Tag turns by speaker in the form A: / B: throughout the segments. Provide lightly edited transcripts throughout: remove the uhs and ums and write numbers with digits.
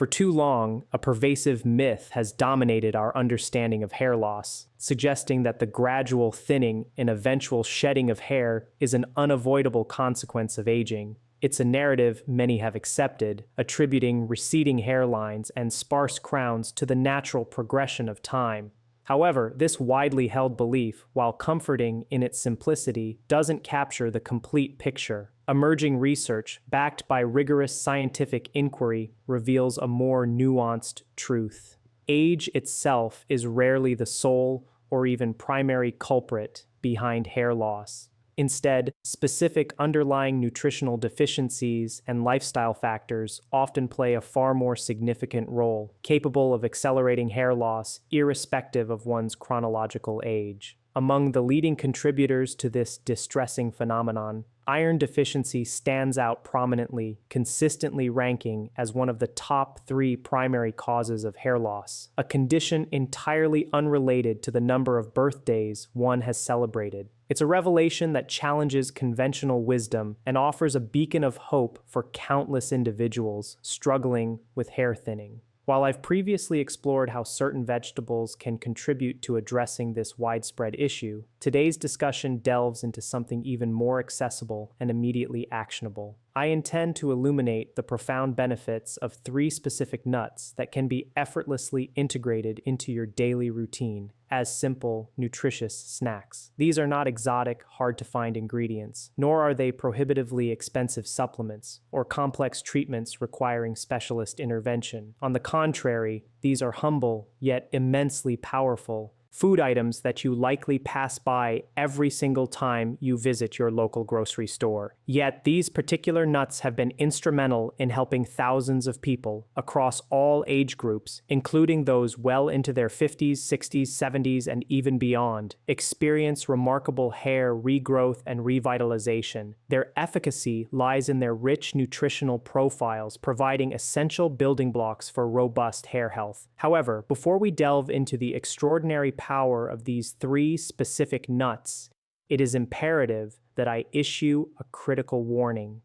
A: For too long, a pervasive myth has dominated our understanding of hair loss, suggesting that the gradual thinning and eventual shedding of hair is an unavoidable consequence of aging. It's a narrative many have accepted, attributing receding hairlines and sparse crowns to the natural progression of time. However, this widely held belief, while comforting in its simplicity, doesn't capture the complete picture. Emerging research, backed by rigorous scientific inquiry, reveals a more nuanced truth. Age itself is rarely the sole or even primary culprit behind hair loss. Instead, specific underlying nutritional deficiencies and lifestyle factors often play a far more significant role, capable of accelerating hair loss irrespective of one's chronological age. Among the leading contributors to this distressing phenomenon, iron deficiency stands out prominently, consistently ranking as one of the top 3 primary causes of hair loss, a condition entirely unrelated to the number of birthdays one has celebrated. It's a revelation that challenges conventional wisdom and offers a beacon of hope for countless individuals struggling with hair thinning. While I've previously explored how certain vegetables can contribute to addressing this widespread issue, today's discussion delves into something even more accessible and immediately actionable. I intend to illuminate the profound benefits of 3 specific nuts that can be effortlessly integrated into your daily routine as simple, nutritious snacks. These are not exotic, hard-to-find ingredients, nor are they prohibitively expensive supplements or complex treatments requiring specialist intervention. On the contrary, these are humble, yet immensely powerful food items that you likely pass by every single time you visit your local grocery store. Yet these particular nuts have been instrumental in helping thousands of people across all age groups, including those well into their 50s, 60s, 70s, and even beyond, experience remarkable hair regrowth and revitalization. Their efficacy lies in their rich nutritional profiles, providing essential building blocks for robust hair health. However, before we delve into the extraordinary power of these 3 specific nuts, it is imperative that I issue a critical warning.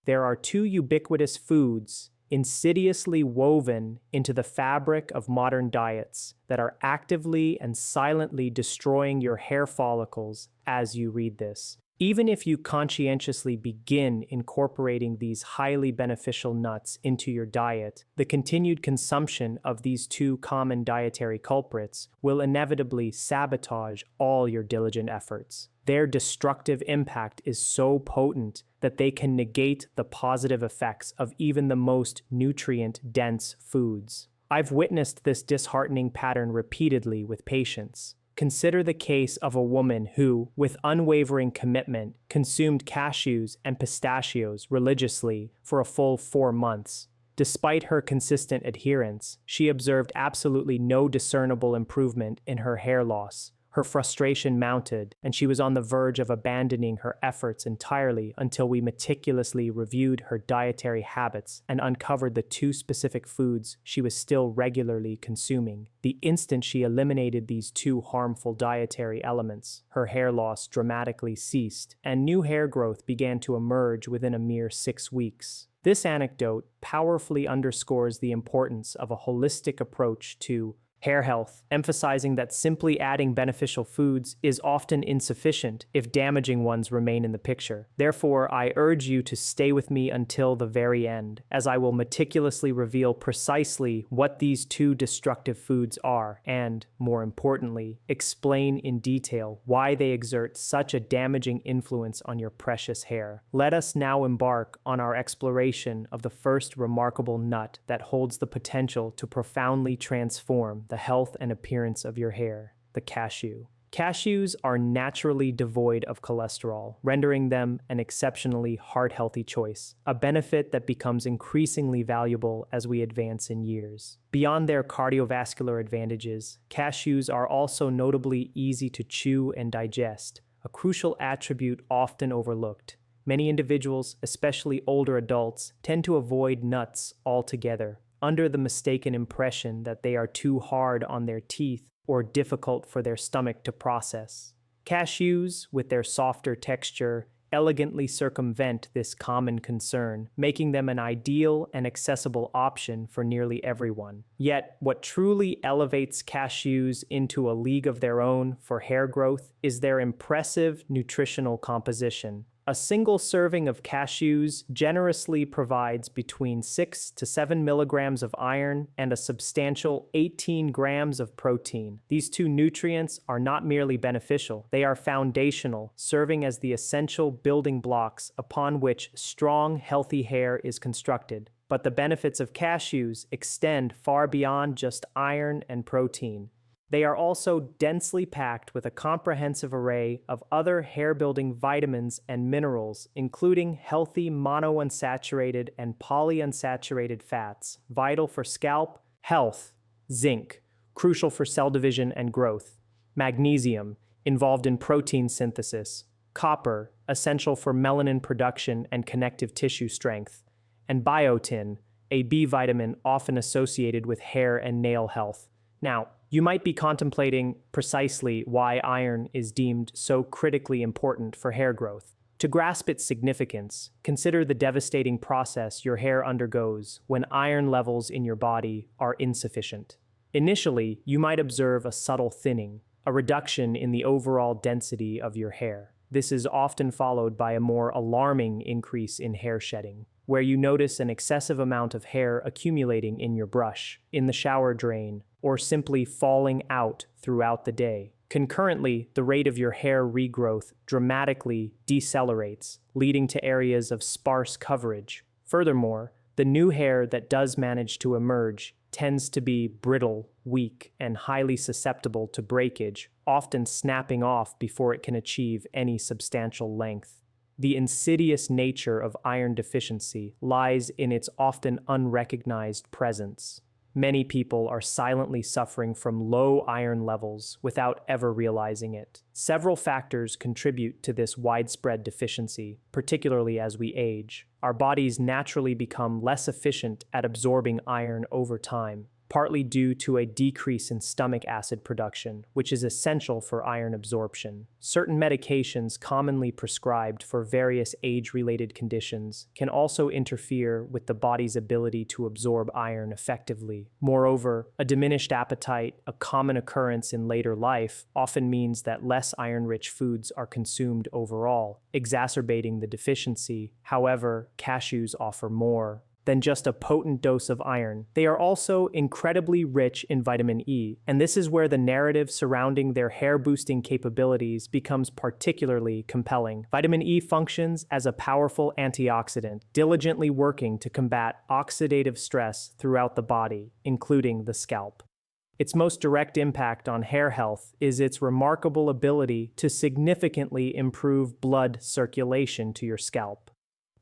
A: There are 2 ubiquitous foods insidiously woven into the fabric of modern diets that are actively and silently destroying your hair follicles as you read this. Even if you conscientiously begin incorporating these highly beneficial nuts into your diet, the continued consumption of these 2 common dietary culprits will inevitably sabotage all your diligent efforts. Their destructive impact is so potent that they can negate the positive effects of even the most nutrient-dense foods. I've witnessed this disheartening pattern repeatedly with patients. Consider the case of a woman who, with unwavering commitment, consumed cashews and pistachios religiously for a full 4 months. Despite her consistent adherence, she observed absolutely no discernible improvement in her hair loss. Her frustration mounted, and she was on the verge of abandoning her efforts entirely until we meticulously reviewed her dietary habits and uncovered the 2 specific foods she was still regularly consuming. The instant she eliminated these 2 harmful dietary elements, her hair loss dramatically ceased, and new hair growth began to emerge within a mere 6 weeks. This anecdote powerfully underscores the importance of a holistic approach to hair health, emphasizing that simply adding beneficial foods is often insufficient if damaging ones remain in the picture. Therefore, I urge you to stay with me until the very end, as I will meticulously reveal precisely what these 2 destructive foods are and, more importantly, explain in detail why they exert such a damaging influence on your precious hair. Let us now embark on our exploration of the first remarkable nut that holds the potential to profoundly transform the health and appearance of your hair: the cashew. Cashews are naturally devoid of cholesterol, rendering them an exceptionally heart-healthy choice, a benefit that becomes increasingly valuable as we advance in years. Beyond their cardiovascular advantages, cashews are also notably easy to chew and digest, a crucial attribute often overlooked. Many individuals, especially older adults, tend to avoid nuts altogether, under the mistaken impression that they are too hard on their teeth or difficult for their stomach to process. Cashews, with their softer texture, elegantly circumvent this common concern, making them an ideal and accessible option for nearly everyone. Yet, what truly elevates cashews into a league of their own for hair growth is their impressive nutritional composition. A single serving of cashews generously provides between 6 to 7 milligrams of iron and a substantial 18 grams of protein. These two nutrients are not merely beneficial, they are foundational, serving as the essential building blocks upon which strong, healthy hair is constructed. But the benefits of cashews extend far beyond just iron and protein. They are also densely packed with a comprehensive array of other hair-building vitamins and minerals, including healthy monounsaturated and polyunsaturated fats, vital for scalp health, zinc, crucial for cell division and growth, magnesium, involved in protein synthesis, copper, essential for melanin production and connective tissue strength, and biotin, a B vitamin often associated with hair and nail health. Now, you might be contemplating precisely why iron is deemed so critically important for hair growth. To grasp its significance, consider the devastating process your hair undergoes when iron levels in your body are insufficient. Initially, you might observe a subtle thinning, a reduction in the overall density of your hair. This is often followed by a more alarming increase in hair shedding, where you notice an excessive amount of hair accumulating in your brush, in the shower drain, or simply falling out throughout the day. Concurrently, the rate of your hair regrowth dramatically decelerates, leading to areas of sparse coverage. Furthermore, the new hair that does manage to emerge tends to be brittle, weak, and highly susceptible to breakage, often snapping off before it can achieve any substantial length. The insidious nature of iron deficiency lies in its often unrecognized presence. Many people are silently suffering from low iron levels without ever realizing it. Several factors contribute to this widespread deficiency, particularly as we age. Our bodies naturally become less efficient at absorbing iron over time, partly due to a decrease in stomach acid production, which is essential for iron absorption. Certain medications commonly prescribed for various age-related conditions can also interfere with the body's ability to absorb iron effectively. Moreover, a diminished appetite, a common occurrence in later life, often means that less iron-rich foods are consumed overall, exacerbating the deficiency. However, cashews offer more than just a potent dose of iron. They are also incredibly rich in vitamin E, and this is where the narrative surrounding their hair-boosting capabilities becomes particularly compelling. Vitamin E functions as a powerful antioxidant, diligently working to combat oxidative stress throughout the body, including the scalp. Its most direct impact on hair health is its remarkable ability to significantly improve blood circulation to your scalp.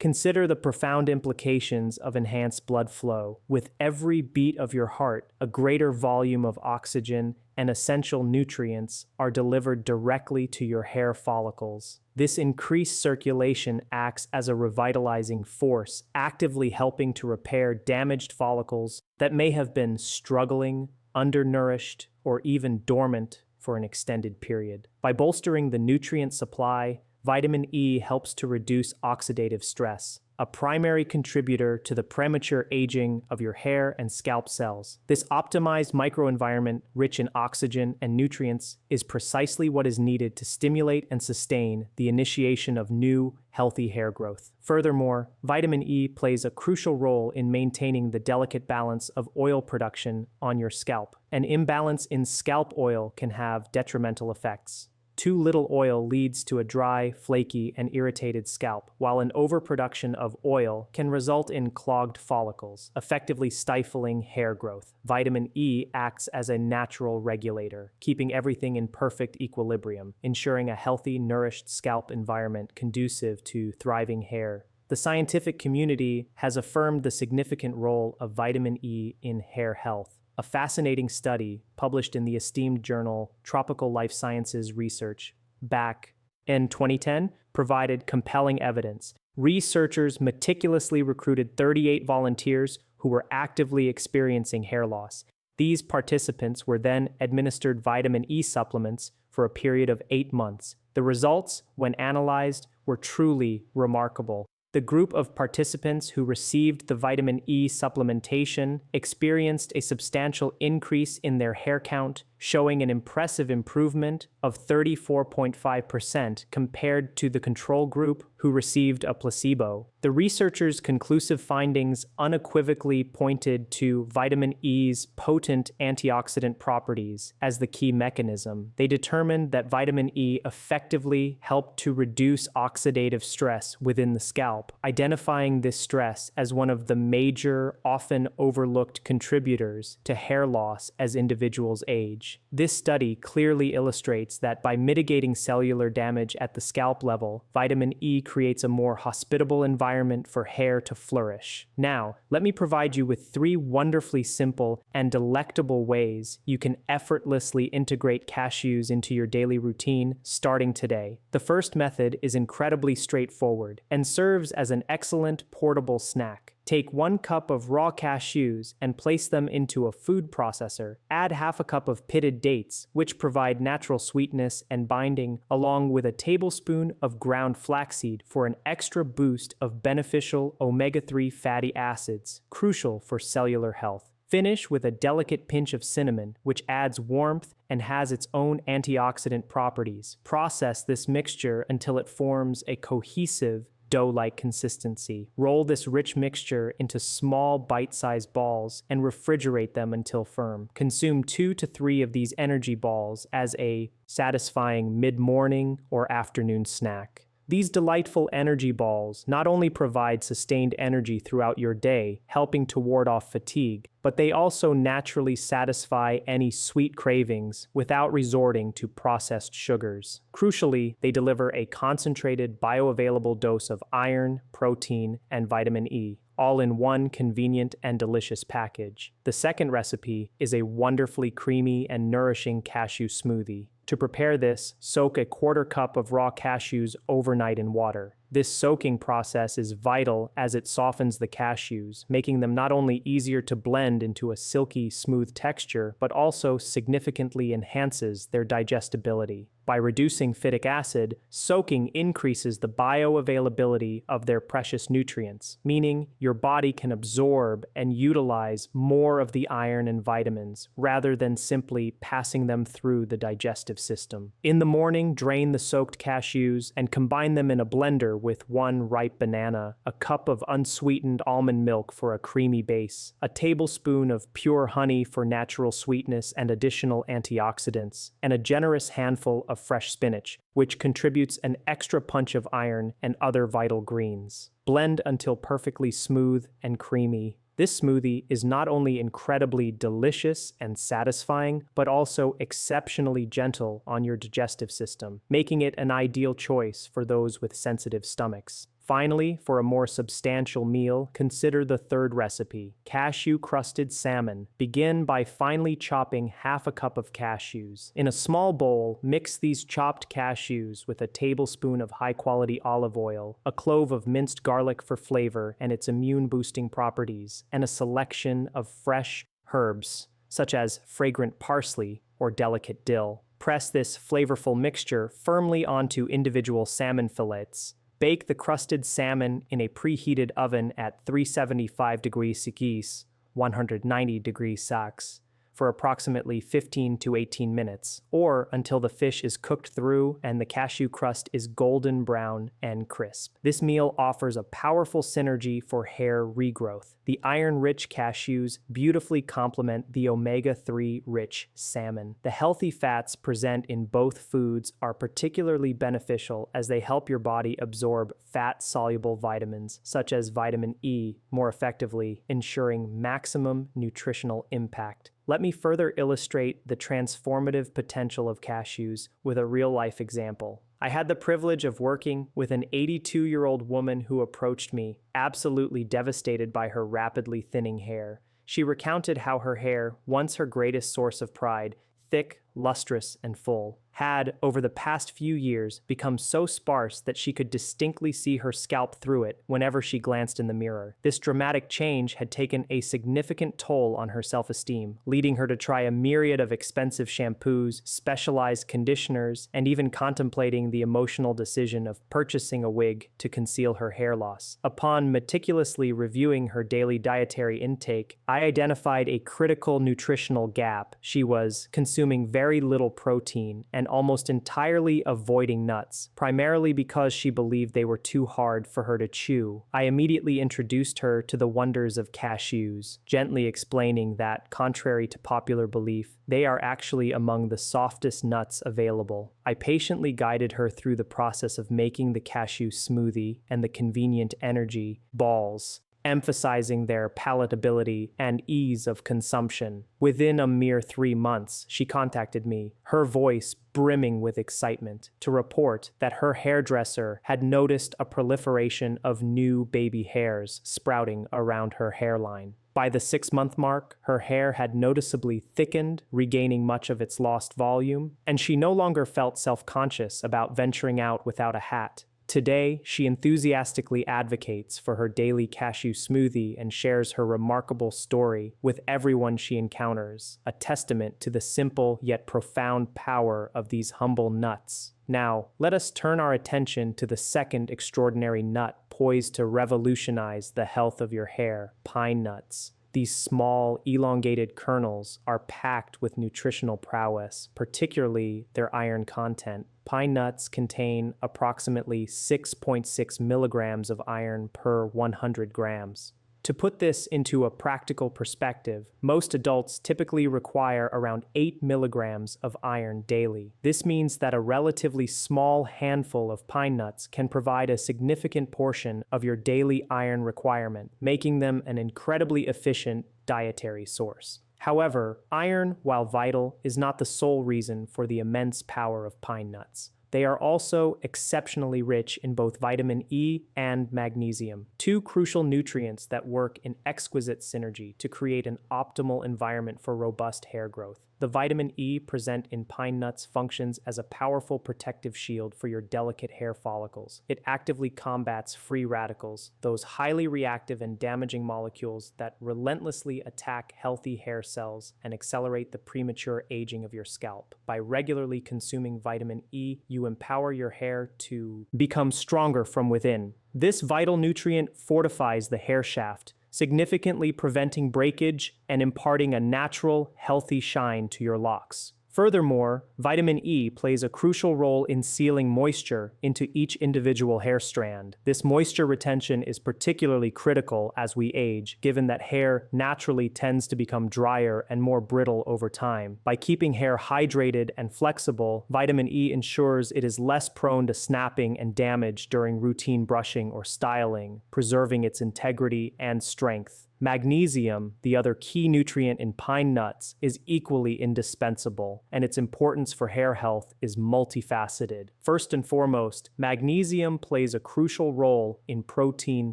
A: Consider the profound implications of enhanced blood flow. With every beat of your heart, a greater volume of oxygen and essential nutrients are delivered directly to your hair follicles. This increased circulation acts as a revitalizing force, actively helping to repair damaged follicles that may have been struggling, undernourished, or even dormant for an extended period. By bolstering the nutrient supply, vitamin E helps to reduce oxidative stress, a primary contributor to the premature aging of your hair and scalp cells. This optimized microenvironment, rich in oxygen and nutrients, is precisely what is needed to stimulate and sustain the initiation of new, healthy hair growth. Furthermore, vitamin E plays a crucial role in maintaining the delicate balance of oil production on your scalp. An imbalance in scalp oil can have detrimental effects. Too little oil leads to a dry, flaky, and irritated scalp, while an overproduction of oil can result in clogged follicles, effectively stifling hair growth. Vitamin E acts as a natural regulator, keeping everything in perfect equilibrium, ensuring a healthy, nourished scalp environment conducive to thriving hair. The scientific community has affirmed the significant role of vitamin E in hair health. A fascinating study published in the esteemed journal Tropical Life Sciences Research back in 2010 provided compelling evidence. Researchers meticulously recruited 38 volunteers who were actively experiencing hair loss. These participants were then administered vitamin E supplements for a period of 8 months. The results, when analyzed, were truly remarkable. The group of participants who received the vitamin E supplementation experienced a substantial increase in their hair count, showing an impressive improvement of 34.5% compared to the control group who received a placebo. The researchers' conclusive findings unequivocally pointed to vitamin E's potent antioxidant properties as the key mechanism. They determined that vitamin E effectively helped to reduce oxidative stress within the scalp, identifying this stress as one of the major, often overlooked contributors to hair loss as individuals age. This study clearly illustrates that by mitigating cellular damage at the scalp level, vitamin E creates a more hospitable environment for hair to flourish. Now, let me provide you with 3 wonderfully simple and delectable ways you can effortlessly integrate cashews into your daily routine starting today. The first method is incredibly straightforward and serves as an excellent portable snack. Take 1 cup of raw cashews and place them into a food processor. Add half a cup of pitted dates, which provide natural sweetness and binding, along with a tablespoon of ground flaxseed for an extra boost of beneficial omega-3 fatty acids, crucial for cellular health. Finish with a delicate pinch of cinnamon, which adds warmth and has its own antioxidant properties. Process this mixture until it forms a cohesive, dough-like consistency. Roll this rich mixture into small bite-sized balls and refrigerate them until firm. Consume 2 to 3 of these energy balls as a satisfying mid-morning or afternoon snack. These delightful energy balls not only provide sustained energy throughout your day, helping to ward off fatigue, but they also naturally satisfy any sweet cravings without resorting to processed sugars. Crucially, they deliver a concentrated bioavailable dose of iron, protein, and vitamin E, all in one convenient and delicious package. The second recipe is a wonderfully creamy and nourishing cashew smoothie. To prepare this, soak a 1/4 cup of raw cashews overnight in water. This soaking process is vital as it softens the cashews, making them not only easier to blend into a silky, smooth texture, but also significantly enhances their digestibility. By reducing phytic acid, soaking increases the bioavailability of their precious nutrients, meaning your body can absorb and utilize more of the iron and vitamins, rather than simply passing them through the digestive system. In the morning, drain the soaked cashews and combine them in a blender with 1 ripe banana, a cup of unsweetened almond milk for a creamy base, a tablespoon of pure honey for natural sweetness and additional antioxidants, and a generous handful of fresh spinach, which contributes an extra punch of iron and other vital greens. Blend until perfectly smooth and creamy. This smoothie is not only incredibly delicious and satisfying, but also exceptionally gentle on your digestive system, making it an ideal choice for those with sensitive stomachs. Finally, for a more substantial meal, consider the third recipe, cashew-crusted salmon. Begin by finely chopping half a cup of cashews. In a small bowl, mix these chopped cashews with a tablespoon of high-quality olive oil, a clove of minced garlic for flavor and its immune-boosting properties, and a selection of fresh herbs, such as fragrant parsley or delicate dill. Press this flavorful mixture firmly onto individual salmon fillets. Bake the crusted salmon in a preheated oven at 375 degrees Celsius, 190 degrees Celsius, for approximately 15 to 18 minutes, or until the fish is cooked through and the cashew crust is golden brown and crisp. This meal offers a powerful synergy for hair regrowth. The iron-rich cashews beautifully complement the omega-3 rich salmon. The healthy fats present in both foods are particularly beneficial as they help your body absorb fat-soluble vitamins, such as vitamin E, more effectively, ensuring maximum nutritional impact. Let me further illustrate the transformative potential of cashews with a real-life example. I had the privilege of working with an 82-year-old woman who approached me, absolutely devastated by her rapidly thinning hair. She recounted how her hair, once her greatest source of pride, thick, lustrous, and full, had, over the past few years, become so sparse that she could distinctly see her scalp through it whenever she glanced in the mirror. This dramatic change had taken a significant toll on her self-esteem, leading her to try a myriad of expensive shampoos, specialized conditioners, and even contemplating the emotional decision of purchasing a wig to conceal her hair loss. Upon meticulously reviewing her daily dietary intake, I identified a critical nutritional gap. She was consuming very little protein and almost entirely avoiding nuts, primarily because she believed they were too hard for her to chew. I immediately introduced her to the wonders of cashews, gently explaining that, contrary to popular belief, they are actually among the softest nuts available. I patiently guided her through the process of making the cashew smoothie and the convenient energy balls, emphasizing their palatability and ease of consumption. Within a mere 3 months, she contacted me, her voice brimming with excitement, to report that her hairdresser had noticed a proliferation of new baby hairs sprouting around her hairline. By the 6-month mark, her hair had noticeably thickened, regaining much of its lost volume, and she no longer felt self-conscious about venturing out without a hat. Today, she enthusiastically advocates for her daily cashew smoothie and shares her remarkable story with everyone she encounters, a testament to the simple yet profound power of these humble nuts. Now, let us turn our attention to the second extraordinary nut poised to revolutionize the health of your hair: pine nuts. These small, elongated kernels are packed with nutritional prowess, particularly their iron content. Pine nuts contain approximately 6.6 milligrams of iron per 100 grams. To put this into a practical perspective, most adults typically require around 8 milligrams of iron daily. This means that a relatively small handful of pine nuts can provide a significant portion of your daily iron requirement, making them an incredibly efficient dietary source. However, iron, while vital, is not the sole reason for the immense power of pine nuts. They are also exceptionally rich in both vitamin E and magnesium, two crucial nutrients that work in exquisite synergy to create an optimal environment for robust hair growth. The vitamin E present in pine nuts functions as a powerful protective shield for your delicate hair follicles. It actively combats free radicals, those highly reactive and damaging molecules that relentlessly attack healthy hair cells and accelerate the premature aging of your scalp. By regularly consuming vitamin E, you empower your hair to become stronger from within. This vital nutrient fortifies the hair shaft, significantly preventing breakage and imparting a natural, healthy shine to your locks. Furthermore, vitamin E plays a crucial role in sealing moisture into each individual hair strand. This moisture retention is particularly critical as we age, given that hair naturally tends to become drier and more brittle over time. By keeping hair hydrated and flexible, vitamin E ensures it is less prone to snapping and damage during routine brushing or styling, preserving its integrity and strength. Magnesium, the other key nutrient in pine nuts, is equally indispensable, and its importance for hair health is multifaceted. First and foremost, magnesium plays a crucial role in protein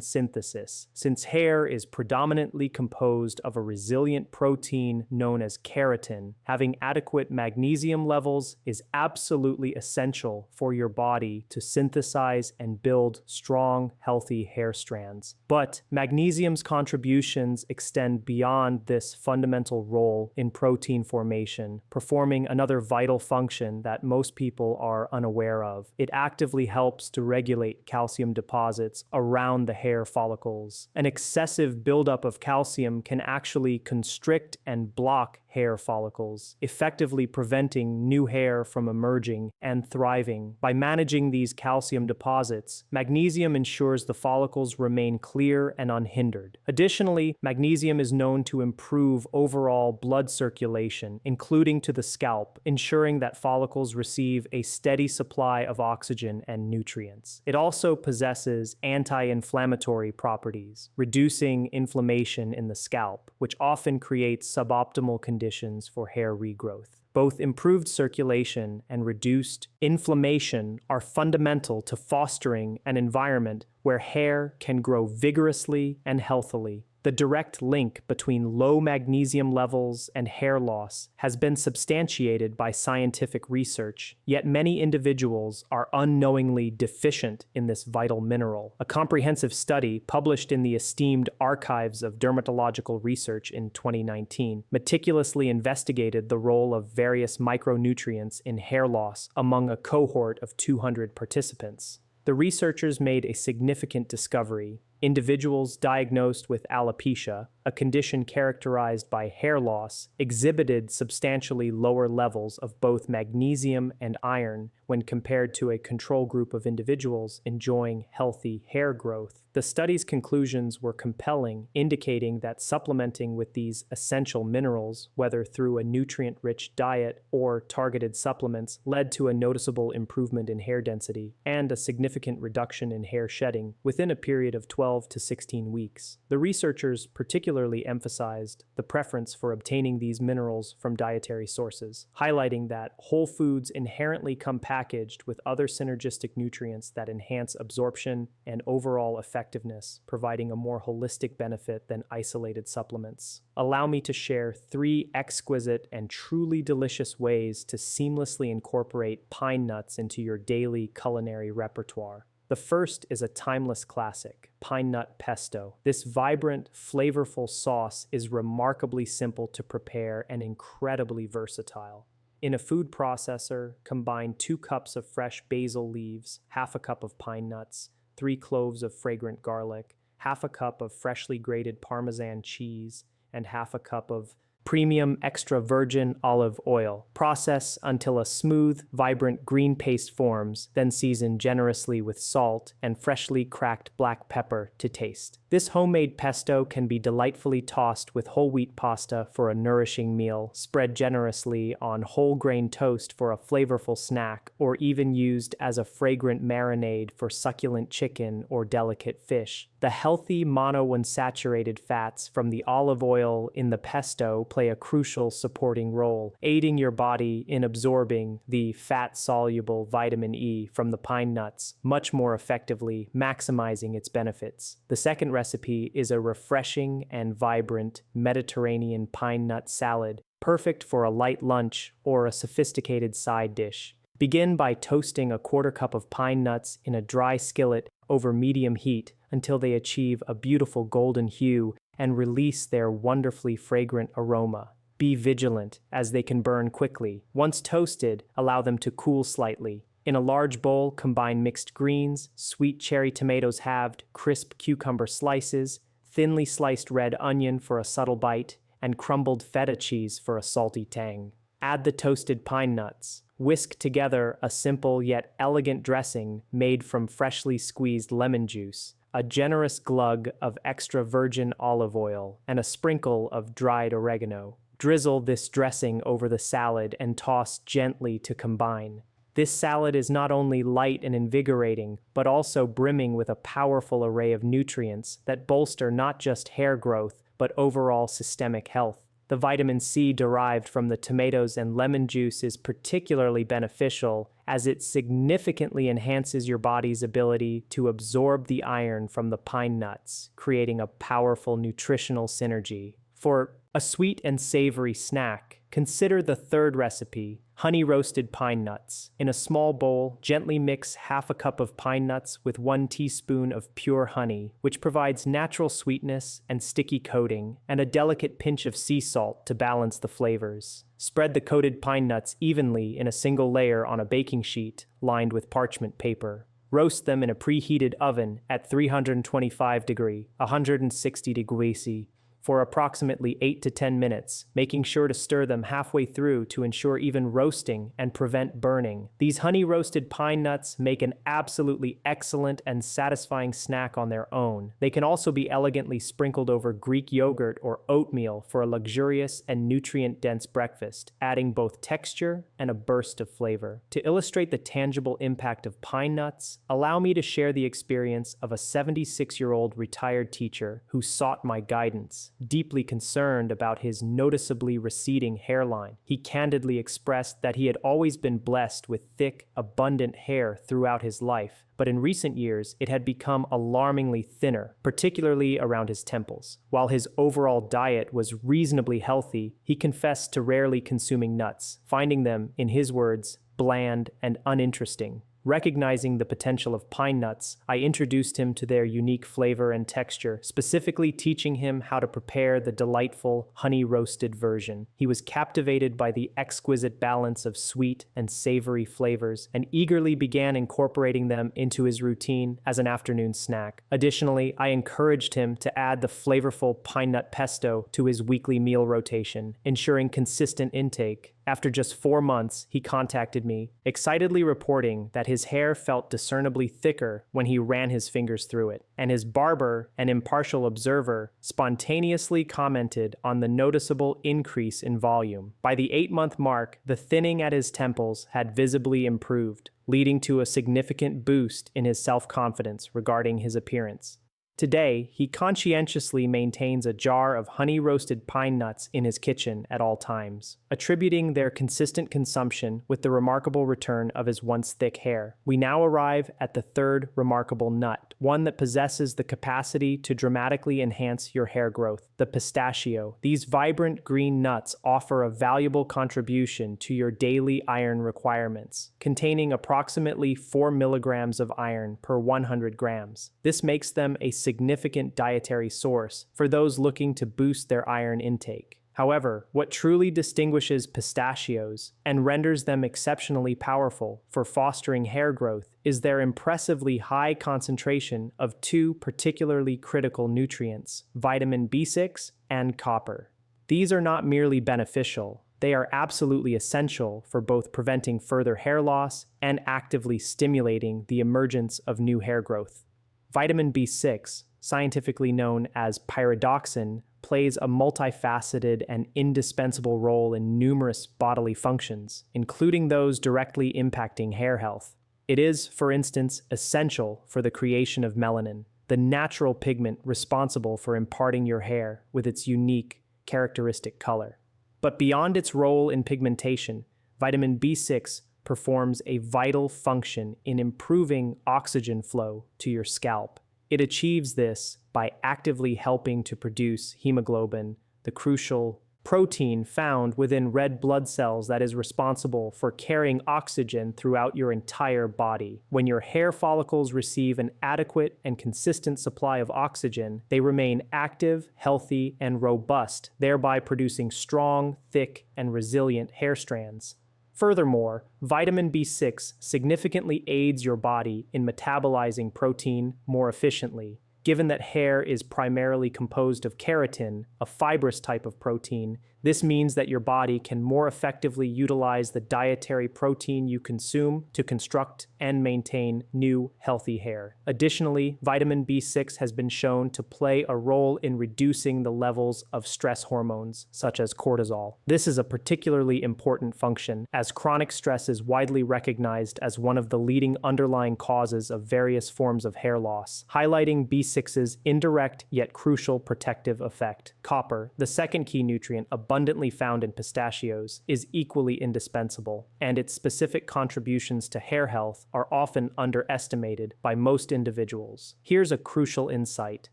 A: synthesis. Since hair is predominantly composed of a resilient protein known as keratin, having adequate magnesium levels is absolutely essential for your body to synthesize and build strong, healthy hair strands. But magnesium's contribution extend beyond this fundamental role in protein formation, performing another vital function that most people are unaware of. It actively helps to regulate calcium deposits around the hair follicles. An excessive buildup of calcium can actually constrict and block hair follicles, effectively preventing new hair from emerging and thriving. By managing these calcium deposits, magnesium ensures the follicles remain clear and unhindered. Additionally, magnesium is known to improve overall blood circulation, including to the scalp, ensuring that follicles receive a steady supply of oxygen and nutrients. It also possesses anti-inflammatory properties, reducing inflammation in the scalp, which often creates suboptimal conditions for hair regrowth. Both improved circulation and reduced inflammation are fundamental to fostering an environment where hair can grow vigorously and healthily. The direct link between low magnesium levels and hair loss has been substantiated by scientific research, yet many individuals are unknowingly deficient in this vital mineral. A comprehensive study published in the esteemed Archives of Dermatological Research in 2019 meticulously investigated the role of various micronutrients in hair loss among a cohort of 200 participants. The researchers made a significant discovery. Individuals diagnosed with alopecia, a condition characterized by hair loss, exhibited substantially lower levels of both magnesium and iron when compared to a control group of individuals enjoying healthy hair growth. The study's conclusions were compelling, indicating that supplementing with these essential minerals, whether through a nutrient-rich diet or targeted supplements, led to a noticeable improvement in hair density and a significant reduction in hair shedding within a period of 12 to 16 weeks. The researchers particularly emphasized the preference for obtaining these minerals from dietary sources, highlighting that whole foods inherently come packaged with other synergistic nutrients that enhance absorption and overall effectiveness, providing a more holistic benefit than isolated supplements. Allow me to share 3 exquisite and truly delicious ways to seamlessly incorporate pine nuts into your daily culinary repertoire. The first is a timeless classic, pine nut pesto. This vibrant, flavorful sauce is remarkably simple to prepare and incredibly versatile. In a food processor, combine 2 cups of fresh basil leaves, half a cup of pine nuts, 3 cloves of fragrant garlic, half a cup of freshly grated Parmesan cheese, and half a cup of premium extra virgin olive oil. Process until a smooth, vibrant green paste forms, then season generously with salt and freshly cracked black pepper to taste. This homemade pesto can be delightfully tossed with whole wheat pasta for a nourishing meal, spread generously on whole grain toast for a flavorful snack, or even used as a fragrant marinade for succulent chicken or delicate fish. The healthy monounsaturated fats from the olive oil in the pesto play a crucial supporting role, aiding your body in absorbing the fat-soluble vitamin E from the pine nuts much more effectively, maximizing its benefits. The second recipe is a refreshing and vibrant Mediterranean pine nut salad, perfect for a light lunch or a sophisticated side dish. Begin by toasting a quarter cup of pine nuts in a dry skillet over medium heat until they achieve a beautiful golden hue and release their wonderfully fragrant aroma. Be vigilant, as they can burn quickly. Once toasted, allow them to cool slightly. In a large bowl, combine mixed greens, sweet cherry tomatoes halved, crisp cucumber slices, thinly sliced red onion for a subtle bite, and crumbled feta cheese for a salty tang. Add the toasted pine nuts. Whisk together a simple yet elegant dressing made from freshly squeezed lemon juice, a generous glug of extra virgin olive oil, and a sprinkle of dried oregano. Drizzle this dressing over the salad and toss gently to combine. This salad is not only light and invigorating, but also brimming with a powerful array of nutrients that bolster not just hair growth, but overall systemic health. The vitamin C derived from the tomatoes and lemon juice is particularly beneficial as it significantly enhances your body's ability to absorb the iron from the pine nuts, creating a powerful nutritional synergy. For a sweet and savory snack, consider the third recipe, honey roasted pine nuts. In a small bowl, gently mix half a cup of pine nuts with 1 teaspoon of pure honey, which provides natural sweetness and sticky coating, and a delicate pinch of sea salt to balance the flavors. Spread the coated pine nuts evenly in a single layer on a baking sheet lined with parchment paper. Roast them in a preheated oven at 325 degree, 160 degrees C, for approximately 8 to 10 minutes, making sure to stir them halfway through to ensure even roasting and prevent burning. These honey-roasted pine nuts make an absolutely excellent and satisfying snack on their own. They can also be elegantly sprinkled over Greek yogurt or oatmeal for a luxurious and nutrient-dense breakfast, adding both texture and a burst of flavor. To illustrate the tangible impact of pine nuts, allow me to share the experience of a 76-year-old retired teacher who sought my guidance. deeply concerned about his noticeably receding hairline. He candidly expressed that he had always been blessed with thick, abundant hair throughout his life, but in recent years it had become alarmingly thinner, particularly around his temples. While his overall diet was reasonably healthy, he confessed to rarely consuming nuts, finding them, in his words, bland and uninteresting. Recognizing the potential of pine nuts, I introduced him to their unique flavor and texture, specifically teaching him how to prepare the delightful honey-roasted version. He was captivated by the exquisite balance of sweet and savory flavors and eagerly began incorporating them into his routine as an afternoon snack. Additionally, I encouraged him to add the flavorful pine nut pesto to his weekly meal rotation, ensuring consistent intake. After just 4 months, he contacted me, excitedly reporting that his hair felt discernibly thicker when he ran his fingers through it, and his barber, an impartial observer, spontaneously commented on the noticeable increase in volume. By the 8-month mark, the thinning at his temples had visibly improved, leading to a significant boost in his self-confidence regarding his appearance. Today, he conscientiously maintains a jar of honey-roasted pine nuts in his kitchen at all times, attributing their consistent consumption with the remarkable return of his once thick hair. We now arrive at the third remarkable nut, one that possesses the capacity to dramatically enhance your hair growth, the pistachio. These vibrant green nuts offer a valuable contribution to your daily iron requirements, containing approximately 4 milligrams of iron per 100 grams. This makes them a significant dietary source for those looking to boost their iron intake. However, what truly distinguishes pistachios and renders them exceptionally powerful for fostering hair growth is their impressively high concentration of 2 particularly critical nutrients, vitamin B6 and copper. These are not merely beneficial, they are absolutely essential for both preventing further hair loss and actively stimulating the emergence of new hair growth. Vitamin B6, scientifically known as pyridoxine, plays a multifaceted and indispensable role in numerous bodily functions, including those directly impacting hair health. It is, for instance, essential for the creation of melanin, the natural pigment responsible for imparting your hair with its unique, characteristic color. But beyond its role in pigmentation, vitamin B6 performs a vital function in improving oxygen flow to your scalp. It achieves this by actively helping to produce hemoglobin, the crucial protein found within red blood cells that is responsible for carrying oxygen throughout your entire body. When your hair follicles receive an adequate and consistent supply of oxygen, they remain active, healthy, and robust, thereby producing strong, thick, and resilient hair strands. Furthermore, vitamin B6 significantly aids your body in metabolizing protein more efficiently. Given that hair is primarily composed of keratin, a fibrous type of protein, this means that your body can more effectively utilize the dietary protein you consume to construct and maintain new, healthy hair. Additionally, vitamin B6 has been shown to play a role in reducing the levels of stress hormones, such as cortisol. This is a particularly important function, as chronic stress is widely recognized as one of the leading underlying causes of various forms of hair loss, highlighting B6's indirect yet crucial protective effect. Copper, the second key nutrient abundantly found in pistachios, is equally indispensable, and its specific contributions to hair health are often underestimated by most individuals. Here's a crucial insight.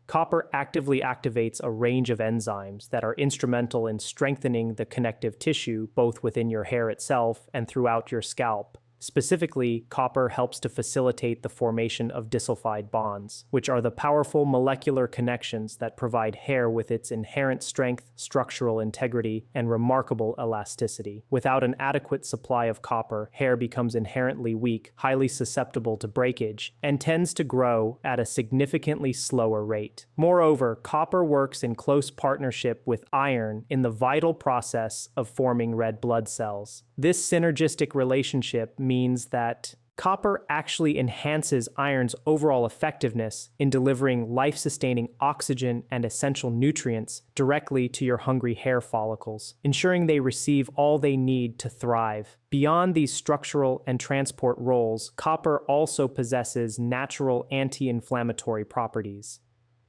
A: Copper actively activates a range of enzymes that are instrumental in strengthening the connective tissue both within your hair itself and throughout your scalp. Specifically, copper helps to facilitate the formation of disulfide bonds, which are the powerful molecular connections that provide hair with its inherent strength, structural integrity, and remarkable elasticity. Without an adequate supply of copper, hair becomes inherently weak, highly susceptible to breakage, and tends to grow at a significantly slower rate. Moreover, copper works in close partnership with iron in the vital process of forming red blood cells. This synergistic relationship means that copper actually enhances iron's overall effectiveness in delivering life-sustaining oxygen and essential nutrients directly to your hungry hair follicles, ensuring they receive all they need to thrive. Beyond these structural and transport roles, copper also possesses natural anti-inflammatory properties.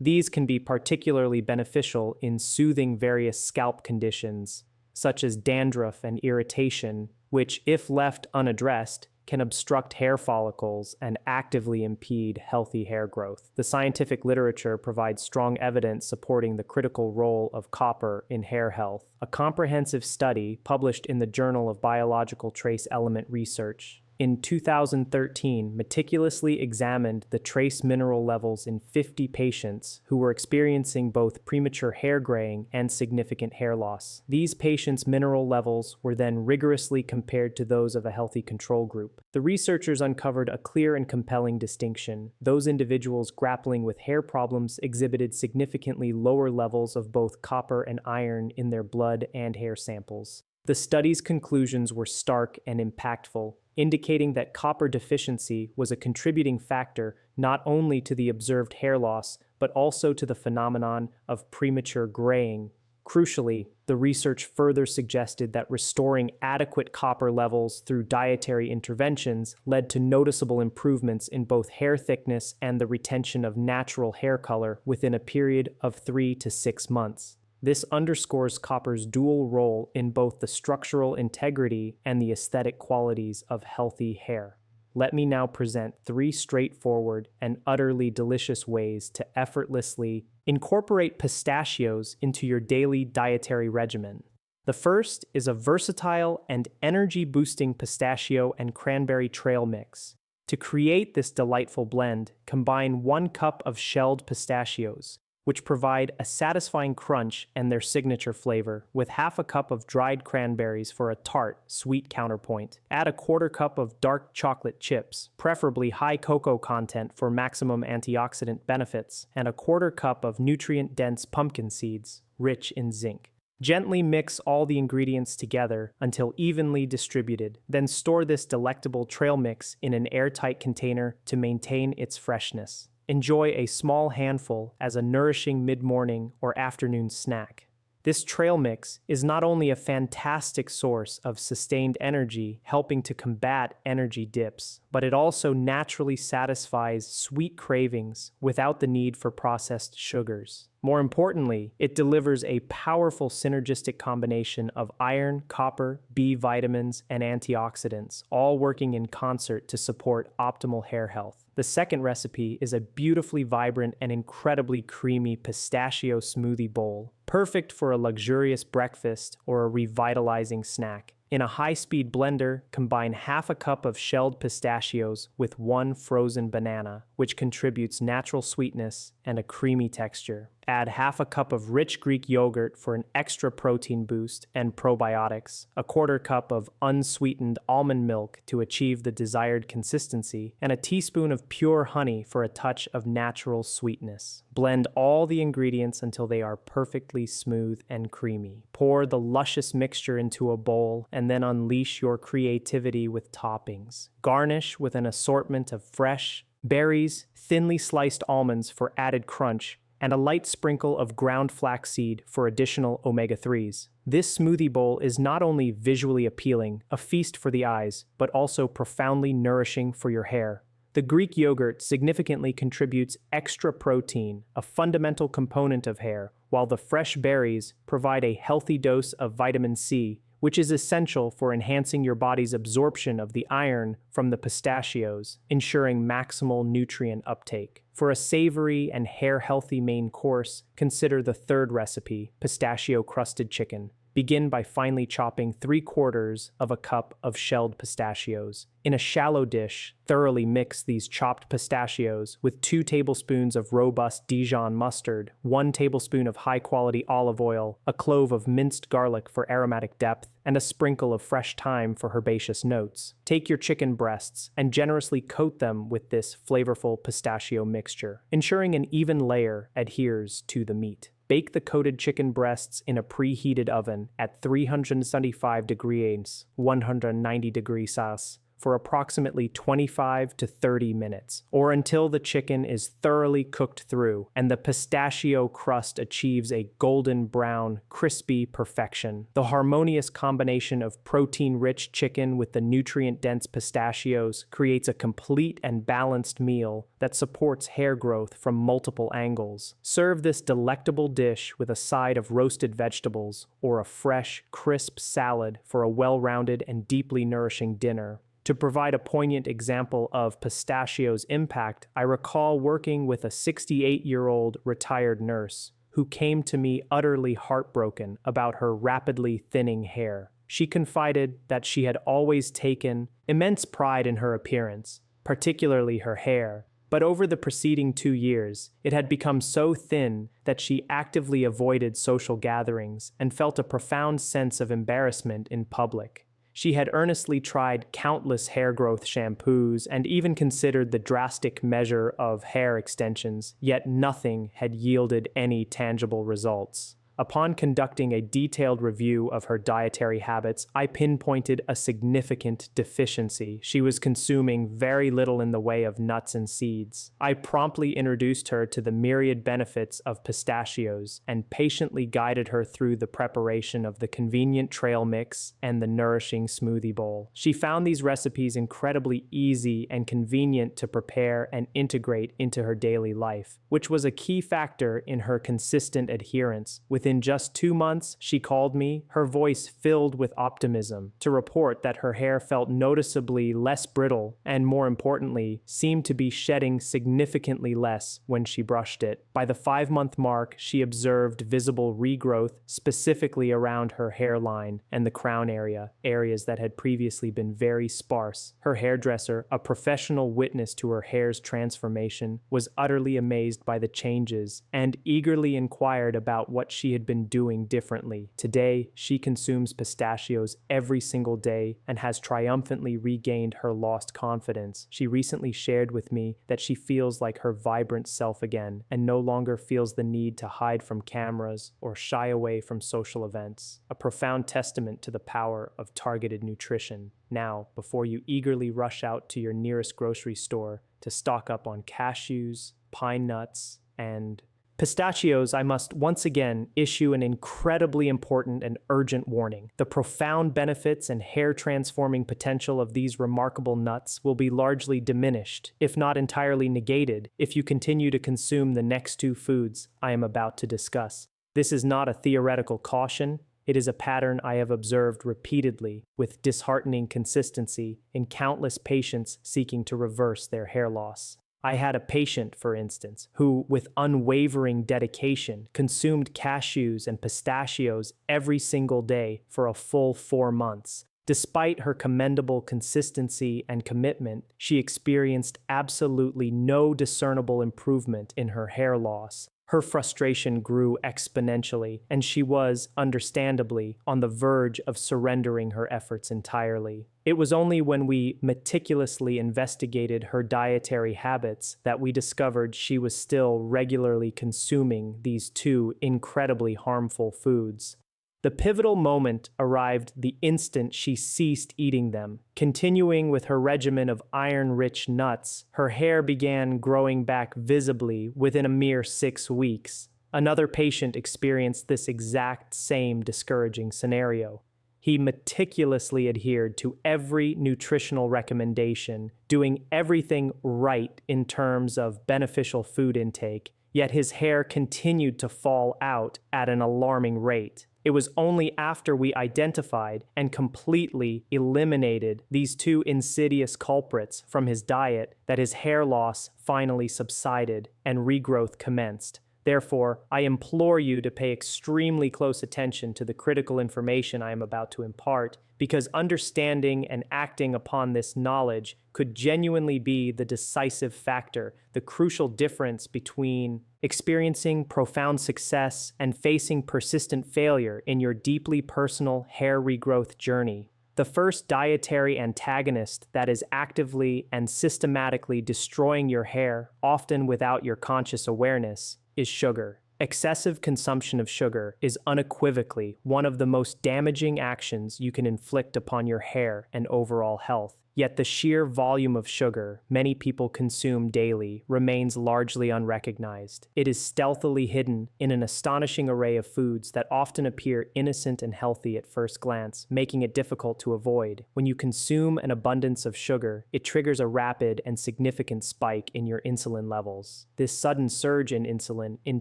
A: These can be particularly beneficial in soothing various scalp conditions, such as dandruff and irritation, which, if left unaddressed, can obstruct hair follicles and actively impede healthy hair growth. The scientific literature provides strong evidence supporting the critical role of copper in hair health. A comprehensive study published in the Journal of Biological Trace Element Research in 2013 meticulously examined the trace mineral levels in 50 patients who were experiencing both premature hair graying and significant hair loss. These patients' mineral levels were then rigorously compared to those of a healthy control group. The researchers uncovered a clear and compelling distinction. Those individuals grappling with hair problems exhibited significantly lower levels of both copper and iron in their blood and hair samples. The study's conclusions were stark and impactful, indicating that copper deficiency was a contributing factor not only to the observed hair loss, but also to the phenomenon of premature graying. Crucially, the research further suggested that restoring adequate copper levels through dietary interventions led to noticeable improvements in both hair thickness and the retention of natural hair color within a period of 3 to 6 months. This underscores copper's dual role in both the structural integrity and the aesthetic qualities of healthy hair. Let me now present 3 straightforward and utterly delicious ways to effortlessly incorporate pistachios into your daily dietary regimen. The first is a versatile and energy-boosting pistachio and cranberry trail mix. To create this delightful blend, combine 1 cup of shelled pistachios, which provide a satisfying crunch and their signature flavor, with half a cup of dried cranberries for a tart, sweet counterpoint. Add a 1/4 cup of dark chocolate chips, preferably high cocoa content for maximum antioxidant benefits, and a 1/4 cup of nutrient-dense pumpkin seeds, rich in zinc. Gently mix all the ingredients together until evenly distributed. Then store this delectable trail mix in an airtight container to maintain its freshness. Enjoy a small handful as a nourishing mid-morning or afternoon snack. This trail mix is not only a fantastic source of sustained energy, helping to combat energy dips, but it also naturally satisfies sweet cravings without the need for processed sugars. More importantly, it delivers a powerful synergistic combination of iron, copper, B vitamins, and antioxidants, all working in concert to support optimal hair health. The second recipe is a beautifully vibrant and incredibly creamy pistachio smoothie bowl, perfect for a luxurious breakfast or a revitalizing snack. In a high-speed blender, combine half a cup of shelled pistachios with 1 frozen banana, which contributes natural sweetness and a creamy texture. Add half a cup of rich Greek yogurt for an extra protein boost and probiotics, a 1/4 cup of unsweetened almond milk to achieve the desired consistency, and a teaspoon of pure honey for a touch of natural sweetness. Blend all the ingredients until they are perfectly smooth and creamy. Pour the luscious mixture into a bowl and then unleash your creativity with toppings. Garnish with an assortment of fresh berries, thinly sliced almonds for added crunch, and a light sprinkle of ground flaxseed for additional omega-3s. This smoothie bowl is not only visually appealing, a feast for the eyes, but also profoundly nourishing for your hair. The Greek yogurt significantly contributes extra protein, a fundamental component of hair, while the fresh berries provide a healthy dose of vitamin C, which is essential for enhancing your body's absorption of the iron from the pistachios, ensuring maximal nutrient uptake. For a savory and hair-healthy main course, consider the third recipe, pistachio-crusted chicken. Begin by finely chopping 3/4 of a cup of shelled pistachios. In a shallow dish, thoroughly mix these chopped pistachios with 2 tablespoons of robust Dijon mustard, 1 tablespoon of high-quality olive oil, a clove of minced garlic for aromatic depth, and a sprinkle of fresh thyme for herbaceous notes. Take your chicken breasts and generously coat them with this flavorful pistachio mixture, ensuring an even layer adheres to the meat. Bake the coated chicken breasts in a preheated oven at 375 degrees, 190 degrees Celsius, for approximately 25 to 30 minutes, or until the chicken is thoroughly cooked through and the pistachio crust achieves a golden brown, crispy perfection. The harmonious combination of protein-rich chicken with the nutrient-dense pistachios creates a complete and balanced meal that supports hair growth from multiple angles. Serve this delectable dish with a side of roasted vegetables or a fresh, crisp salad for a well-rounded and deeply nourishing dinner. To provide a poignant example of pistachio's impact, I recall working with a 68-year-old retired nurse who came to me utterly heartbroken about her rapidly thinning hair. She confided that she had always taken immense pride in her appearance, particularly her hair, but over the preceding 2 years, it had become so thin that she actively avoided social gatherings and felt a profound sense of embarrassment in public. She had earnestly tried countless hair growth shampoos and even considered the drastic measure of hair extensions, yet nothing had yielded any tangible results. Upon conducting a detailed review of her dietary habits, I pinpointed a significant deficiency. She was consuming very little in the way of nuts and seeds. I promptly introduced her to the myriad benefits of pistachios and patiently guided her through the preparation of the convenient trail mix and the nourishing smoothie bowl. She found these recipes incredibly easy and convenient to prepare and integrate into her daily life, which was a key factor in her consistent adherence. Within just 2 months, she called me, her voice filled with optimism, to report that her hair felt noticeably less brittle and, more importantly, seemed to be shedding significantly less when she brushed it. By the 5-month mark, she observed visible regrowth, specifically around her hairline and the crown area, areas that had previously been very sparse. Her hairdresser, a professional witness to her hair's transformation, was utterly amazed by the changes and eagerly inquired about what she had been doing differently. Today, she consumes pistachios every single day and has triumphantly regained her lost confidence. She recently shared with me that she feels like her vibrant self again and no longer feels the need to hide from cameras or shy away from social events. A profound testament to the power of targeted nutrition. Now, before you eagerly rush out to your nearest grocery store to stock up on cashews, pine nuts, and pistachios, I must once again issue an incredibly important and urgent warning. The profound benefits and hair-transforming potential of these remarkable nuts will be largely diminished, if not entirely negated, if you continue to consume the next 2 foods I am about to discuss. This is not a theoretical caution. It is a pattern I have observed repeatedly with disheartening consistency in countless patients seeking to reverse their hair loss. I had a patient, for instance, who, with unwavering dedication, consumed cashews and pistachios every single day for a full 4 months. Despite her commendable consistency and commitment, she experienced absolutely no discernible improvement in her hair loss. Her frustration grew exponentially, and she was, understandably, on the verge of surrendering her efforts entirely. It was only when we meticulously investigated her dietary habits that we discovered she was still regularly consuming these 2 incredibly harmful foods. The pivotal moment arrived the instant she ceased eating them. Continuing with her regimen of iron-rich nuts, her hair began growing back visibly within a mere 6 weeks. Another patient experienced this exact same discouraging scenario. He meticulously adhered to every nutritional recommendation, doing everything right in terms of beneficial food intake, yet his hair continued to fall out at an alarming rate. It was only after we identified and completely eliminated these 2 insidious culprits from his diet that his hair loss finally subsided and regrowth commenced. Therefore, I implore you to pay extremely close attention to the critical information I am about to impart, because understanding and acting upon this knowledge could genuinely be the decisive factor, the crucial difference between experiencing profound success and facing persistent failure in your deeply personal hair regrowth journey. The first dietary antagonist that is actively and systematically destroying your hair, often without your conscious awareness, is sugar. Excessive consumption of sugar is unequivocally one of the most damaging actions you can inflict upon your hair and overall health. Yet the sheer volume of sugar many people consume daily remains largely unrecognized. It is stealthily hidden in an astonishing array of foods that often appear innocent and healthy at first glance, making it difficult to avoid. When you consume an abundance of sugar, it triggers a rapid and significant spike in your insulin levels. This sudden surge in insulin, in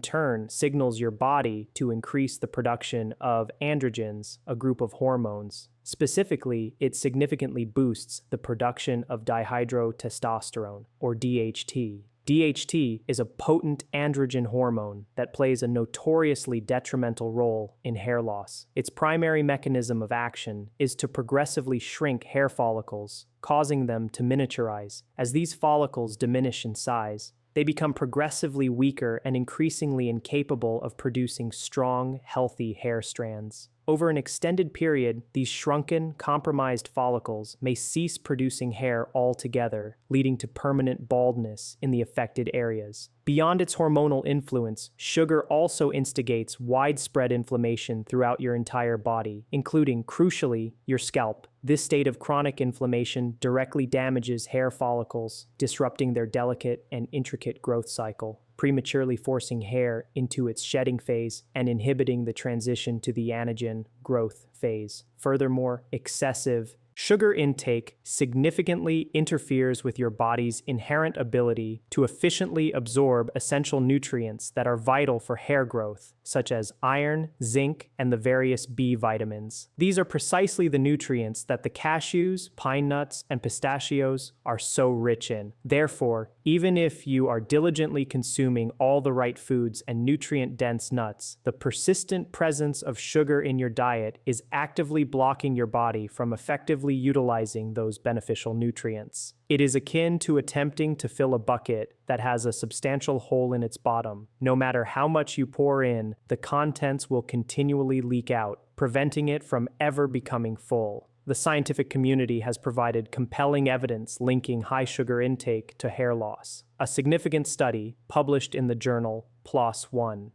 A: turn, signals your body to increase the production of androgens, a group of hormones. Specifically, it significantly boosts the production of dihydrotestosterone, or DHT. DHT is a potent androgen hormone that plays a notoriously detrimental role in hair loss. Its primary mechanism of action is to progressively shrink hair follicles, causing them to miniaturize. As these follicles diminish in size, they become progressively weaker and increasingly incapable of producing strong, healthy hair strands. Over an extended period, these shrunken, compromised follicles may cease producing hair altogether, leading to permanent baldness in the affected areas. Beyond its hormonal influence, sugar also instigates widespread inflammation throughout your entire body, including, crucially, your scalp. This state of chronic inflammation directly damages hair follicles, disrupting their delicate and intricate growth cycle, prematurely forcing hair into its shedding phase and inhibiting the transition to the anagen growth phase. Furthermore, excessive sugar intake significantly interferes with your body's inherent ability to efficiently absorb essential nutrients that are vital for hair growth, such as iron, zinc, and the various B vitamins. These are precisely the nutrients that the cashews, pine nuts, and pistachios are so rich in. Therefore, even if you are diligently consuming all the right foods and nutrient-dense nuts, the persistent presence of sugar in your diet is actively blocking your body from effectively utilizing those beneficial nutrients. It is akin to attempting to fill a bucket that has a substantial hole in its bottom. No matter how much you pour in, the contents will continually leak out, preventing it from ever becoming full. The scientific community has provided compelling evidence linking high sugar intake to hair loss. A significant study, published in the journal PLOS One,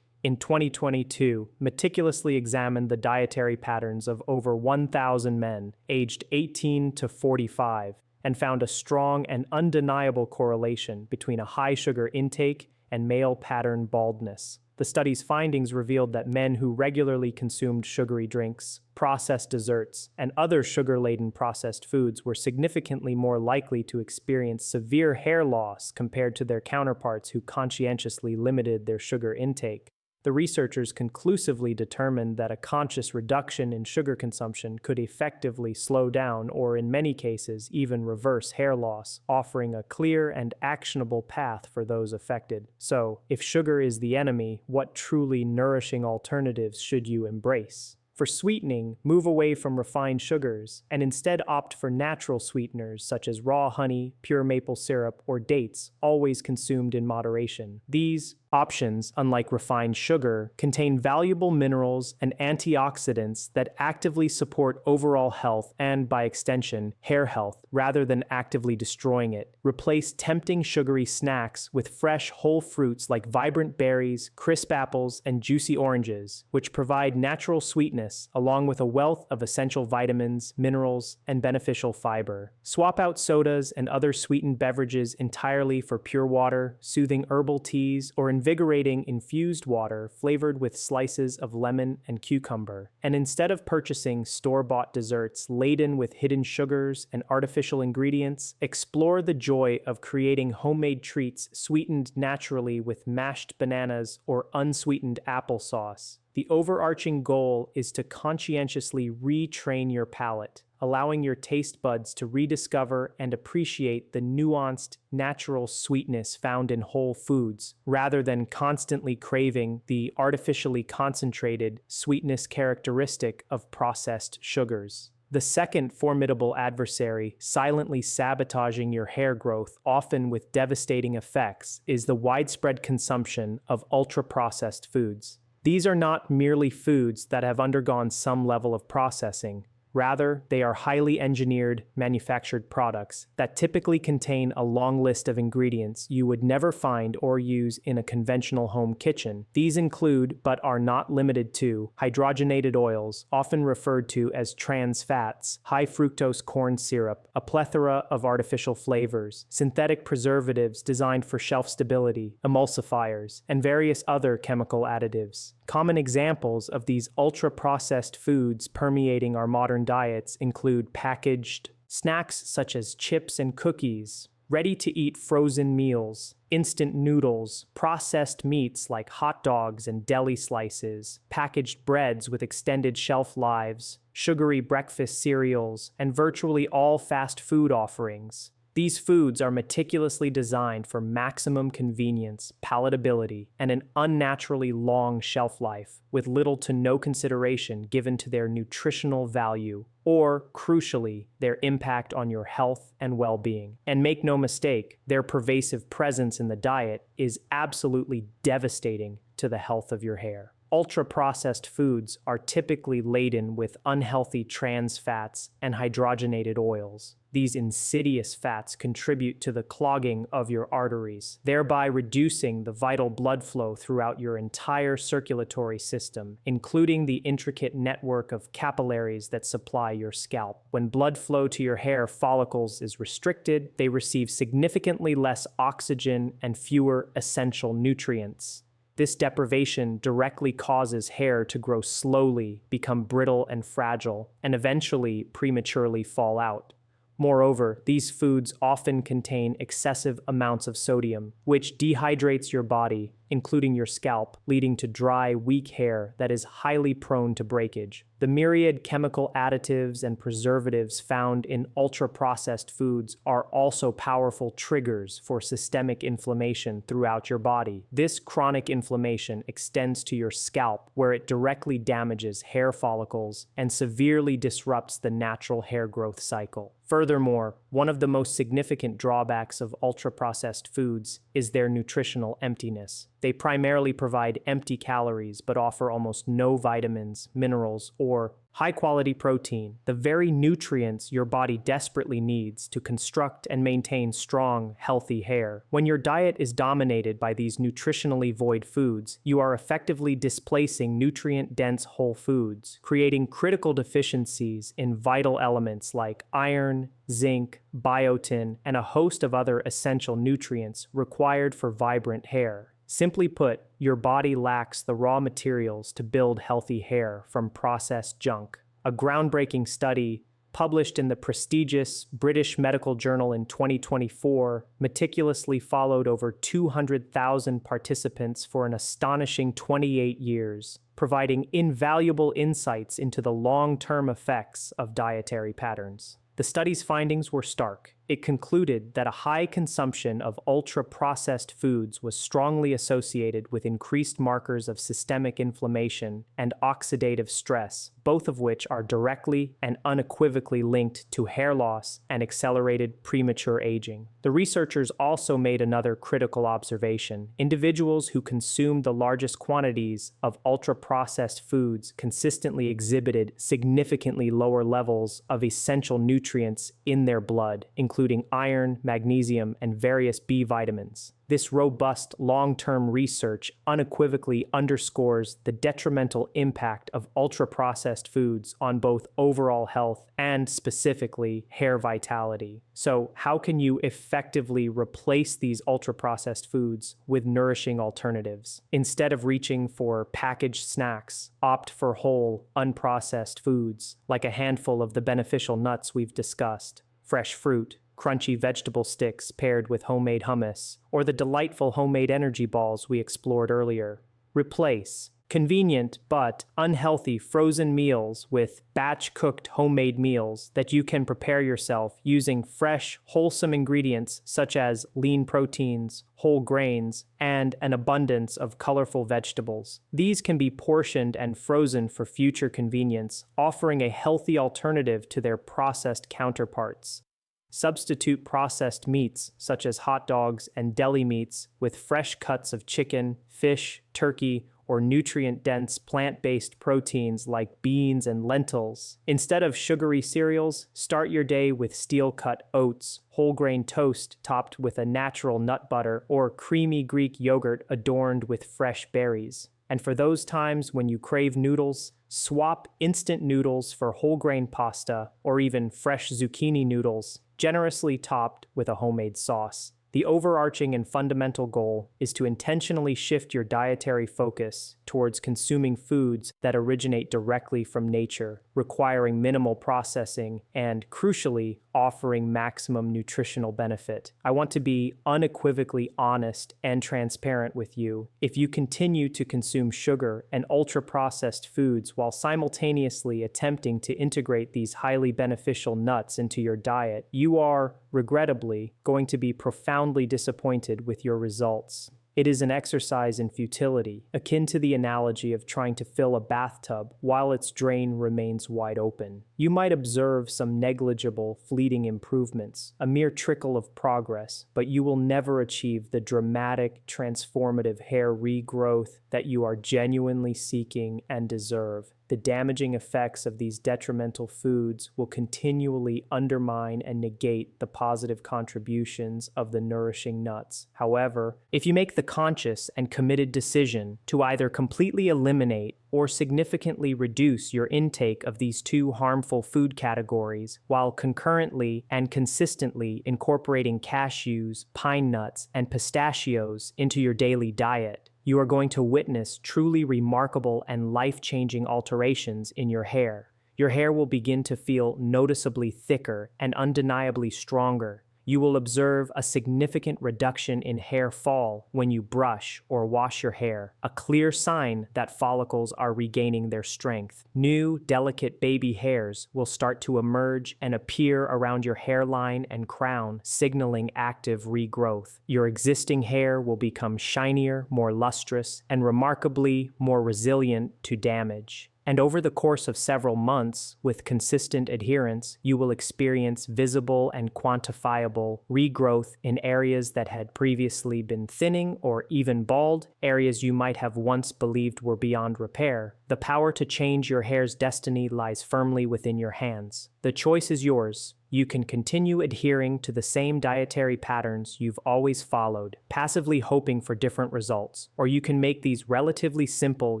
A: in 2022, meticulously examined the dietary patterns of over 1,000 men aged 18 to 45 and found a strong and undeniable correlation between a high sugar intake and male pattern baldness. The study's findings revealed that men who regularly consumed sugary drinks, processed desserts, and other sugar-laden processed foods were significantly more likely to experience severe hair loss compared to their counterparts who conscientiously limited their sugar intake. The researchers conclusively determined that a conscious reduction in sugar consumption could effectively slow down or, in many cases, even reverse hair loss, offering a clear and actionable path for those affected. So, if sugar is the enemy, what truly nourishing alternatives should you embrace? For sweetening, move away from refined sugars and instead opt for natural sweeteners such as raw honey, pure maple syrup, or dates, always consumed in moderation. These options, unlike refined sugar, contain valuable minerals and antioxidants that actively support overall health and, by extension, hair health, rather than actively destroying it. Replace tempting sugary snacks with fresh whole fruits like vibrant berries, crisp apples, and juicy oranges, which provide natural sweetness along with a wealth of essential vitamins, minerals, and beneficial fiber. Swap out sodas and other sweetened beverages entirely for pure water, soothing herbal teas, or invigorating infused water flavored with slices of lemon and cucumber. And instead of purchasing store-bought desserts laden with hidden sugars and artificial ingredients, explore the joy of creating homemade treats sweetened naturally with mashed bananas or unsweetened applesauce. The overarching goal is to conscientiously retrain your palate, allowing your taste buds to rediscover and appreciate the nuanced, natural sweetness found in whole foods, rather than constantly craving the artificially concentrated sweetness characteristic of processed sugars. The second formidable adversary silently sabotaging your hair growth, often with devastating effects, is the widespread consumption of ultra-processed foods. These are not merely foods that have undergone some level of processing. Rather, they are highly engineered, manufactured products that typically contain a long list of ingredients you would never find or use in a conventional home kitchen. These include, but are not limited to, hydrogenated oils, often referred to as trans fats, high fructose corn syrup, a plethora of artificial flavors, synthetic preservatives designed for shelf stability, emulsifiers, and various other chemical additives. Common examples of these ultra-processed foods permeating our modern diets include packaged snacks such as chips and cookies, ready-to-eat frozen meals, instant noodles, processed meats like hot dogs and deli slices, packaged breads with extended shelf lives, sugary breakfast cereals, and virtually all fast food offerings. These foods are meticulously designed for maximum convenience, palatability, and an unnaturally long shelf life, with little to no consideration given to their nutritional value or, crucially, their impact on your health and well-being. And make no mistake, their pervasive presence in the diet is absolutely devastating to the health of your hair. Ultra-processed foods are typically laden with unhealthy trans fats and hydrogenated oils. These insidious fats contribute to the clogging of your arteries, thereby reducing the vital blood flow throughout your entire circulatory system, including the intricate network of capillaries that supply your scalp. When blood flow to your hair follicles is restricted, they receive significantly less oxygen and fewer essential nutrients. This deprivation directly causes hair to grow slowly, become brittle and fragile, and eventually prematurely fall out. Moreover, these foods often contain excessive amounts of sodium, which dehydrates your body, including your scalp, leading to dry, weak hair that is highly prone to breakage. The myriad chemical additives and preservatives found in ultra-processed foods are also powerful triggers for systemic inflammation throughout your body. This chronic inflammation extends to your scalp, where it directly damages hair follicles and severely disrupts the natural hair growth cycle. Furthermore, one of the most significant drawbacks of ultra-processed foods is their nutritional emptiness. They primarily provide empty calories but offer almost no vitamins, minerals, or high-quality protein, the very nutrients your body desperately needs to construct and maintain strong, healthy hair. When your diet is dominated by these nutritionally void foods, you are effectively displacing nutrient-dense whole foods, creating critical deficiencies in vital elements like iron, zinc, biotin, and a host of other essential nutrients required for vibrant hair. Simply put, your body lacks the raw materials to build healthy hair from processed junk. A groundbreaking study published in the prestigious British Medical Journal in 2024 meticulously followed over 200,000 participants for an astonishing 28 years, providing invaluable insights into the long-term effects of dietary patterns. The study's findings were stark. It concluded that a high consumption of ultra-processed foods was strongly associated with increased markers of systemic inflammation and oxidative stress, both of which are directly and unequivocally linked to hair loss and accelerated premature aging. The researchers also made another critical observation. Individuals who consumed the largest quantities of ultra-processed foods consistently exhibited significantly lower levels of essential nutrients in their blood, including iron, magnesium, and various B vitamins. This robust, long-term research unequivocally underscores the detrimental impact of ultra-processed foods on both overall health and, specifically, hair vitality. So, how can you effectively replace these ultra-processed foods with nourishing alternatives? Instead of reaching for packaged snacks, opt for whole, unprocessed foods, like a handful of the beneficial nuts we've discussed, fresh fruit, crunchy vegetable sticks paired with homemade hummus, or the delightful homemade energy balls we explored earlier. Replace convenient but unhealthy frozen meals with batch-cooked homemade meals that you can prepare yourself using fresh, wholesome ingredients such as lean proteins, whole grains, and an abundance of colorful vegetables. These can be portioned and frozen for future convenience, offering a healthy alternative to their processed counterparts. Substitute processed meats, such as hot dogs and deli meats, with fresh cuts of chicken, fish, turkey, or nutrient-dense plant-based proteins like beans and lentils. Instead of sugary cereals, start your day with steel-cut oats, whole grain toast topped with a natural nut butter, or creamy Greek yogurt adorned with fresh berries. And for those times when you crave noodles, swap instant noodles for whole grain pasta or even fresh zucchini noodles, generously topped with a homemade sauce. The overarching and fundamental goal is to intentionally shift your dietary focus towards consuming foods that originate directly from nature, requiring minimal processing and, crucially, offering maximum nutritional benefit. I want to be unequivocally honest and transparent with you. If you continue to consume sugar and ultra-processed foods while simultaneously attempting to integrate these highly beneficial nuts into your diet, you are, regrettably, going to be profoundly disappointed with your results. It is an exercise in futility, akin to the analogy of trying to fill a bathtub while its drain remains wide open. You might observe some negligible, fleeting improvements, a mere trickle of progress, but you will never achieve the dramatic, transformative hair regrowth that you are genuinely seeking and deserve. The damaging effects of these detrimental foods will continually undermine and negate the positive contributions of the nourishing nuts. However, if you make the conscious and committed decision to either completely eliminate or significantly reduce your intake of these two harmful food categories while concurrently and consistently incorporating cashews, pine nuts, and pistachios into your daily diet, you are going to witness truly remarkable and life-changing alterations in your hair. Your hair will begin to feel noticeably thicker and undeniably stronger. You will observe a significant reduction in hair fall when you brush or wash your hair, a clear sign that follicles are regaining their strength. New, delicate baby hairs will start to emerge and appear around your hairline and crown, signaling active regrowth. Your existing hair will become shinier, more lustrous, and remarkably more resilient to damage. And over the course of several months, with consistent adherence, you will experience visible and quantifiable regrowth in areas that had previously been thinning or even bald, areas you might have once believed were beyond repair. The power to change your hair's destiny lies firmly within your hands. The choice is yours. You can continue adhering to the same dietary patterns you've always followed, passively hoping for different results, or you can make these relatively simple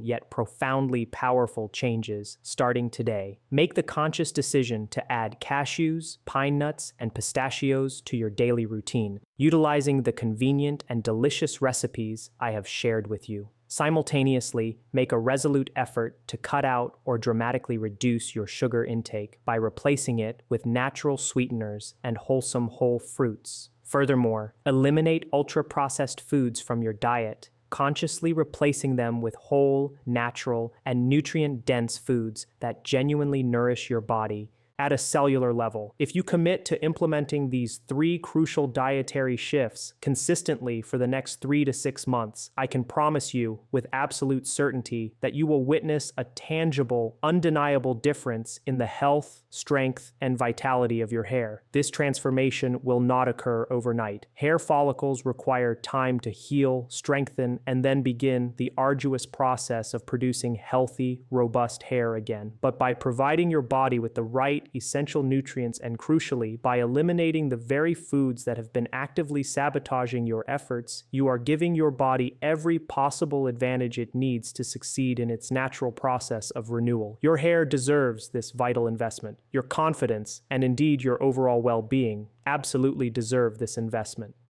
A: yet profoundly powerful changes starting today. Make the conscious decision to add cashews, pine nuts, and pistachios to your daily routine, utilizing the convenient and delicious recipes I have shared with you. Simultaneously, make a resolute effort to cut out or dramatically reduce your sugar intake by replacing it with natural sweeteners and wholesome whole fruits. Furthermore, eliminate ultra-processed foods from your diet, consciously replacing them with whole, natural, and nutrient-dense foods that genuinely nourish your body at a cellular level. If you commit to implementing these 3 crucial dietary shifts consistently for the next 3 to 6 months, I can promise you with absolute certainty that you will witness a tangible, undeniable difference in the health, strength, and vitality of your hair. This transformation will not occur overnight. Hair follicles require time to heal, strengthen, and then begin the arduous process of producing healthy, robust hair again. But by providing your body with the right essential nutrients and, crucially, by eliminating the very foods that have been actively sabotaging your efforts, you are giving your body every possible advantage it needs to succeed in its natural process of renewal. Your hair deserves this vital investment. Your confidence, and indeed your overall well-being, absolutely deserve this investment.